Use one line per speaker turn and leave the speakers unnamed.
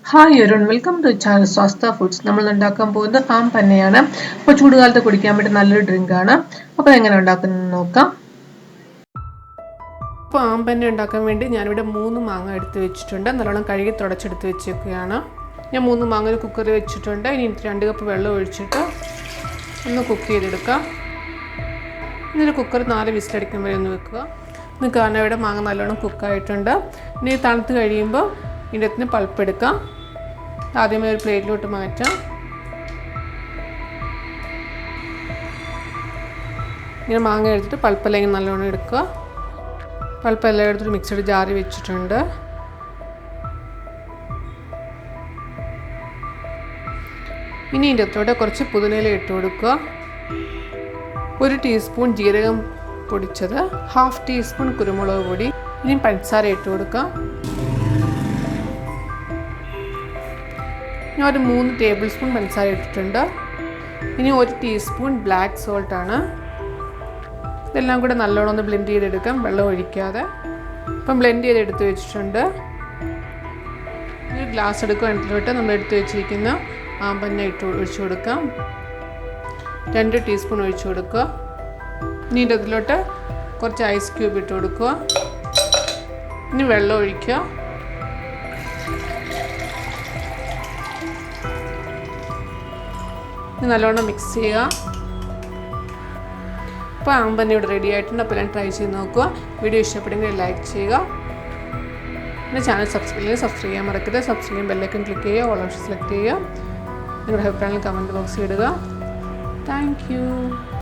Hi everyone, welcome to channel Swastha foods. നമ്മൾ ഉണ്ടാക്കാൻ പോകുന്നത് ആം പന്നയാണ്. അപ്പോൾ ചൂടുകാലത്ത് കുടിക്കാൻ പറ്റിയ നല്ലൊരു ഡ്രിങ്കാണ്. അപ്പോൾ എങ്ങനെ ഉണ്ടാക്കുന്നത് നോക്കാം.
അപ്പോൾ ആം പന്ന ഉണ്ടാക്കാൻ വേണ്ടി ഞാനിവിടെ 3 മാങ്ങ എടുത്ത് വെച്ചിട്ടുണ്ട്. നല്ലോണം കഴുകി തുടച്ചെടുത്ത് വെച്ചേക്കുകയാണ്. ഞാൻ 3 മാങ്ങ ഒരു കുക്കറിൽ വെച്ചിട്ടുണ്ട്. ഇനി 2 കപ്പ് വെള്ളം ഒഴിച്ചിട്ട് ഒന്ന് കുക്ക് ചെയ്തെടുക്കാം. ഇന്നൊരു കുക്കർ 4 വിസിലടിക്കാൻ വരെ ഒന്ന് വെക്കുക. ഇന്ന് കാരണം ഇവിടെ മാങ്ങ നല്ലോണം കുക്കായിട്ടുണ്ട്. ഇനി തണുത്ത് കഴിയുമ്പോൾ ഇതിൻ്റെ അകത്തിന് പൾപ്പ് എടുക്കാം. ആദ്യമേ ഒരു പ്ലേറ്റിലോട്ട് മാറ്റാം. ഇങ്ങനെ മാങ്ങ എടുത്തിട്ട് പൾപ്പെല്ലാം ഇങ്ങനെ നല്ലോണം എടുക്കുക. പൾപ്പെല്ലാം എടുത്തിട്ട് മിക്സഡ് ജാറിൽ വെച്ചിട്ടുണ്ട്. ഇനി ഇതിൻ്റെ അകത്തോടെ കുറച്ച് പുതിനയില ഇട്ട് കൊടുക്കുക. 1 ടീസ്പൂൺ ജീരകം പൊടിച്ചത്, 1/2 ടീസ്പൂൺ കുരുമുളക് പൊടി. ഇനി പഞ്ചസാര ഇട്ട് കൊടുക്കുക. ഞാൻ ഒരു 3 ടേബിൾ സ്പൂൺ പഞ്ചസാര ഇട്ടിട്ടുണ്ട്. ഇനി 1 ടീസ്പൂൺ ബ്ലാക്ക് സോൾട്ടാണ്. ഇതെല്ലാം കൂടെ നല്ലോണം ഒന്ന് ബ്ലെൻഡ് ചെയ്തെടുക്കാം, വെള്ളം ഒഴിക്കാതെ. ഇപ്പം ബ്ലെൻഡ് ചെയ്തെടുത്ത് വെച്ചിട്ടുണ്ട്. ഒരു ഗ്ലാസ് എടുക്കുക. അതിലോട്ട് നമ്മൾ എടുത്ത് വെച്ചിരിക്കുന്ന ആമ്പന്ന ഒഴിച്ചു കൊടുക്കാം. 2 ടീസ്പൂൺ ഒഴിച്ചു കൊടുക്കുക. ഇനി ഇതിലോട്ട് കുറച്ച് ഐസ് ക്യൂബ് ഇട്ട് കൊടുക്കുക. ഇനി വെള്ളം ഒഴിക്കുക. നല്ലോണം മിക്സ് ചെയ്യുക. അപ്പോൾ ആമ്പന്ന ഇവിടെ റെഡി ആയിട്ടുണ്ട്. അപ്പോൾ എല്ലാം ട്രൈ ചെയ്ത് നോക്കുക. വീഡിയോ ഇഷ്ടപ്പെടുമെങ്കിൽ ലൈക്ക് ചെയ്യുക. പിന്നെ ചാനൽ സബ്സ്ക്രൈബ് ചെയ്യാൻ മറക്കരുത്. സബ്സ്ക്രൈബ് ചെയ്യാൻ ബെല്ലൈക്കൺ ക്ലിക്ക് ചെയ്യുക. ഓൾ ഓപ്ഷൻ സെലക്ട് ചെയ്യുക. നിങ്ങളുടെ അഭിപ്രായങ്ങൾ കമൻറ്റ് ബോക്സിൽ ഇടുക. Thank you.